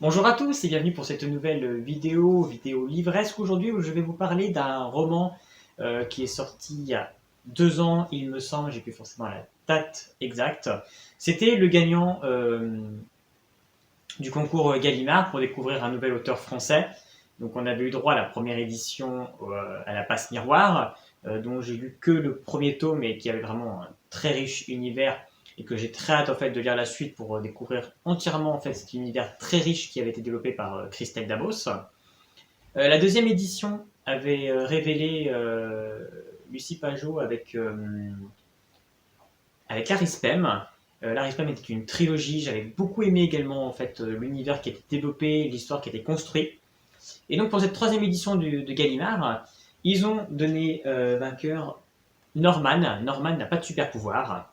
Bonjour à tous et bienvenue pour cette nouvelle vidéo livresque aujourd'hui où je vais vous parler d'un roman qui est sorti il y a 2 ans, il me semble, j'ai plus forcément la date exacte. C'était le gagnant du concours Gallimard pour découvrir un nouvel auteur français. Donc on avait eu droit à la première édition à la Passe Miroir, dont j'ai lu que le premier tome et qui avait vraiment un très riche univers et que j'ai très hâte en fait de lire la suite pour découvrir entièrement en fait cet univers très riche qui avait été développé par Christelle Dabos. La deuxième édition avait révélé Lucie Pajot avec Laris Pem. Laris Pem était une trilogie, j'avais beaucoup aimé également en fait l'univers qui était développé, l'histoire qui était construite. Et donc pour cette troisième édition de Gallimard, ils ont donné vainqueur Norman. Norman n'a pas de super pouvoir.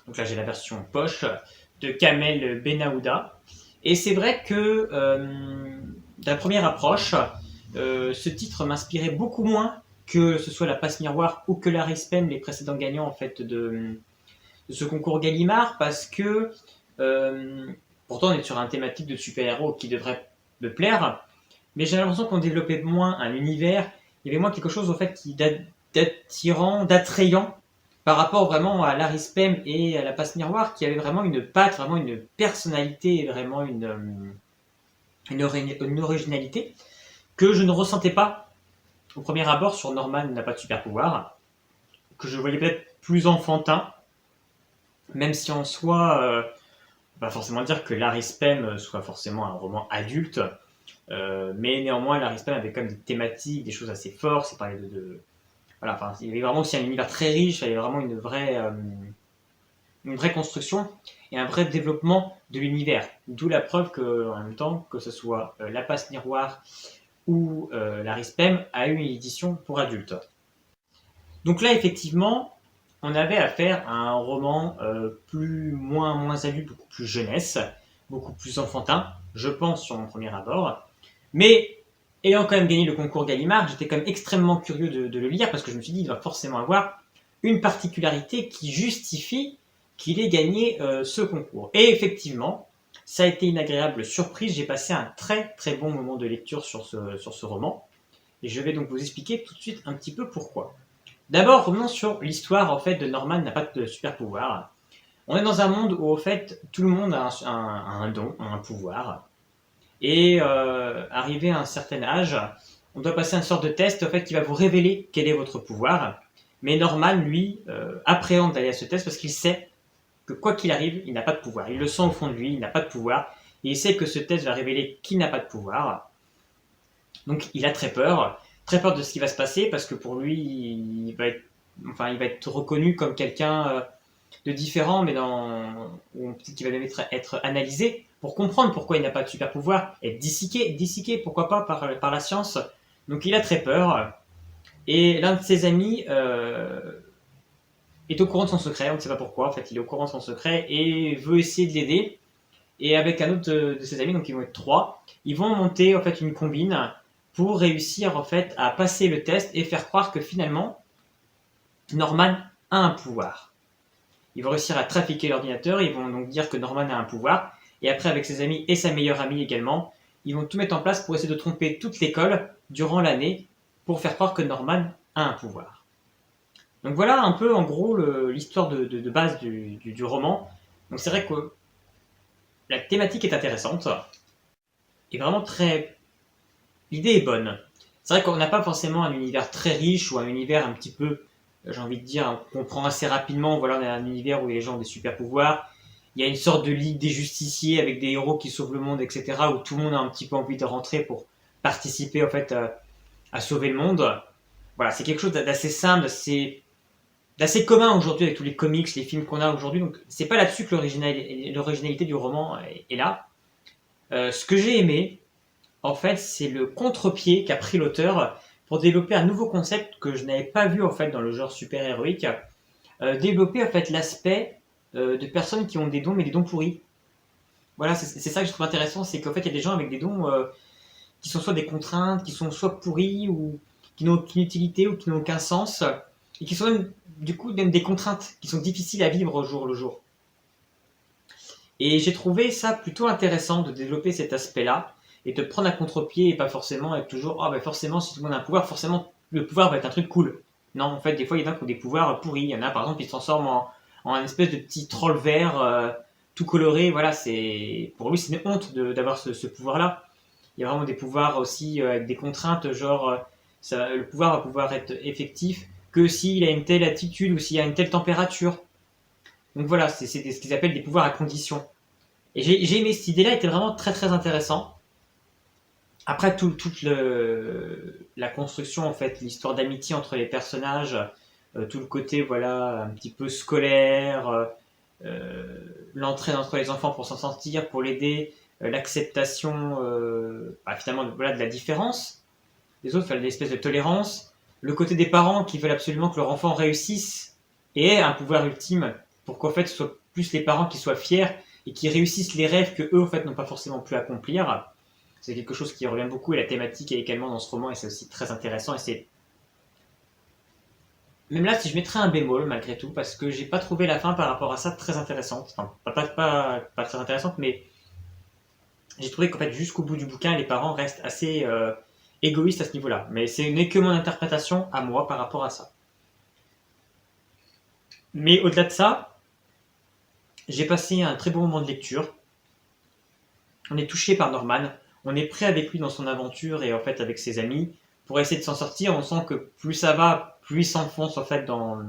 Donc là j'ai la version poche de Kamel Benahouda. Et c'est vrai que de la première approche, ce titre m'inspirait beaucoup moins que ce soit la Passe Miroir ou que la Rispem, les précédents gagnants en fait de ce concours Gallimard, parce que pourtant on est sur un thématique de super-héros qui devrait me plaire, mais j'ai l'impression qu'on développait moins un univers, il y avait moins quelque chose en fait d'attirant, d'attrayant par rapport vraiment à Laris Pem et à la Passe Miroir, qui avait vraiment une patte, vraiment une personnalité, vraiment une originalité que je ne ressentais pas au premier abord sur Norman n'a pas de super pouvoir, que je voyais peut-être plus enfantin, même si en soi, pas forcément dire que Laris Pem soit forcément un roman adulte, mais néanmoins Laris Pem avait quand même des thématiques, des choses assez fortes, c'est parlait voilà, enfin, il y avait vraiment aussi un univers très riche, il y avait vraiment une vraie construction et un vrai développement de l'univers. D'où la preuve que, en même temps, que ce soit La Passe Miroir ou Laris Pem a eu une édition pour adultes. Donc là, effectivement, on avait affaire à un roman moins adulte, beaucoup plus jeunesse, beaucoup plus enfantin, je pense, sur mon premier abord. Mais ayant quand même gagné le concours Gallimard, j'étais quand même extrêmement curieux de le lire parce que je me suis dit, il doit forcément avoir une particularité qui justifie qu'il ait gagné ce concours. Et effectivement, ça a été une agréable surprise. J'ai passé un très très bon moment de lecture sur ce roman. Et je vais donc vous expliquer tout de suite un petit peu pourquoi. D'abord, revenons sur l'histoire en fait de Norman n'a pas de super pouvoir. On est dans un monde où en fait tout le monde a un don, un pouvoir. Et arrivé à un certain âge, on doit passer une sorte de test en fait qui va vous révéler quel est votre pouvoir. Mais Norman, lui, appréhende d'aller à ce test parce qu'il sait que quoi qu'il arrive, il n'a pas de pouvoir. Il le sent au fond de lui, il n'a pas de pouvoir. Et il sait que ce test va révéler qu'il n'a pas de pouvoir. Donc il a très peur de ce qui va se passer parce que pour lui, il va être reconnu comme quelqu'un de différent, mais ou peut-être qu'il va même être analysé pour comprendre pourquoi il n'a pas de super pouvoir, être disséqué, pourquoi pas, par la science. Donc il a très peur. Et l'un de ses amis est au courant de son secret, on ne sait pas pourquoi, en fait il est au courant de son secret et veut essayer de l'aider. Et avec un autre de ses amis, donc ils vont être trois, ils vont monter en fait une combine pour réussir en fait à passer le test et faire croire que finalement Norman a un pouvoir. Ils vont réussir à trafiquer l'ordinateur, ils vont donc dire que Norman a un pouvoir, et après avec ses amis et sa meilleure amie également, ils vont tout mettre en place pour essayer de tromper toute l'école durant l'année pour faire croire que Norman a un pouvoir. Donc voilà un peu en gros l'histoire de base du roman. Donc c'est vrai que la thématique est intéressante, et vraiment très... L'idée est bonne. C'est vrai qu'on n'a pas forcément un univers très riche ou un univers un petit peu, j'ai envie de dire, qu'on comprend assez rapidement. Voilà, on a un univers où les gens ont des super pouvoirs. Il y a une sorte de ligue des justiciers avec des héros qui sauvent le monde, etc. où tout le monde a un petit peu envie de rentrer pour participer en fait à sauver le monde. Voilà, c'est quelque chose d'assez simple, d'assez commun aujourd'hui avec tous les comics, les films qu'on a aujourd'hui. Donc c'est pas là-dessus que l'originalité du roman est là. Ce que j'ai aimé, en fait, c'est le contre-pied qu'a pris l'auteur pour développer un nouveau concept que je n'avais pas vu en fait dans le genre super-héroïque. Développer en fait l'aspect de personnes qui ont des dons mais des dons pourris. Voilà, c'est ça que je trouve intéressant, c'est qu'en fait il y a des gens avec des dons qui sont soit des contraintes, qui sont soit pourris ou qui n'ont aucune utilité ou qui n'ont aucun sens et qui sont même, du coup même des contraintes qui sont difficiles à vivre au jour le jour. Et j'ai trouvé ça plutôt intéressant de développer cet aspect-là et de prendre à contre-pied et pas forcément être toujours ah ben forcément si tout le monde a un pouvoir, forcément le pouvoir va être un truc cool. Non, en fait, des fois il y en a qui ont des pouvoirs pourris. Il y en a par exemple qui se transforment en un espèce de petit troll vert tout coloré. Voilà, c'est pour lui c'est une honte d'avoir ce pouvoir-là. Il y a vraiment des pouvoirs aussi avec des contraintes, genre le pouvoir va pouvoir être effectif que s'il a une telle attitude ou s'il y a une telle température. Donc voilà, c'est ce qu'ils appellent des pouvoirs à condition. Et j'ai aimé cette idée-là, était vraiment très très intéressant. Après toute la construction en fait, l'histoire d'amitié entre les personnages, tout le côté voilà un petit peu scolaire, l'entraide entre les enfants pour s'en sortir, pour l'aider, l'acceptation finalement voilà, de la différence des autres, enfin, l'espèce de tolérance, le côté des parents qui veulent absolument que leur enfant réussisse et ait un pouvoir ultime pour qu'en fait ce soit plus les parents qui soient fiers et qui réussissent les rêves que eux en fait n'ont pas forcément pu accomplir. C'est quelque chose qui revient beaucoup et la thématique est également dans ce roman et c'est aussi très intéressant et c'est même là si je mettrais un bémol malgré tout parce que j'ai pas trouvé la fin par rapport à ça très intéressante, enfin pas très intéressante mais j'ai trouvé qu'en fait jusqu'au bout du bouquin les parents restent assez égoïstes à ce niveau-là, mais c'est n'est que mon interprétation à moi par rapport à ça. Mais au-delà de ça, j'ai passé un très bon moment de lecture. On est touché par Norman, on est prêt avec lui dans son aventure et en fait avec ses amis pour essayer de s'en sortir. On sent que plus ça va, plus il s'enfonce en fait dans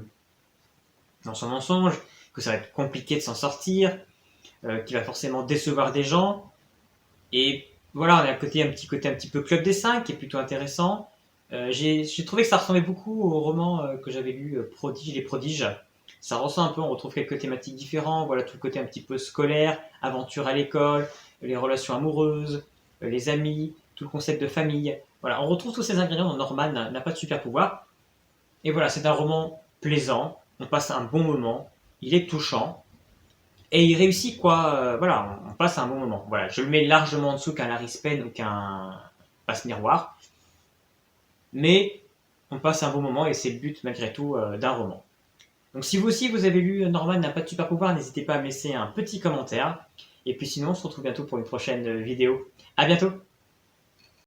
son mensonge, que ça va être compliqué de s'en sortir, qu'il va forcément décevoir des gens. Et voilà, on a un petit côté un petit peu Club des 5 qui est plutôt intéressant. J'ai trouvé que ça ressemblait beaucoup au roman que j'avais lu, Prodige, Les Prodiges. Ça ressemble un peu, on retrouve quelques thématiques différentes, voilà tout le côté un petit peu scolaire, aventure à l'école, les relations amoureuses, les amis, tout le concept de famille. Voilà, on retrouve tous ces ingrédients dans Norman n'a pas de super pouvoir. Et voilà, c'est un roman plaisant, on passe un bon moment, il est touchant, et il réussit quoi, voilà, on passe un bon moment. Voilà, je le mets largement en dessous qu'un Larry Spence ou qu'un Passe-Miroir, mais on passe un bon moment et c'est le but malgré tout d'un roman. Donc si vous aussi vous avez lu Norman n'a pas de super pouvoir, n'hésitez pas à me laisser un petit commentaire. Et puis sinon, on se retrouve bientôt pour une prochaine vidéo. À bientôt!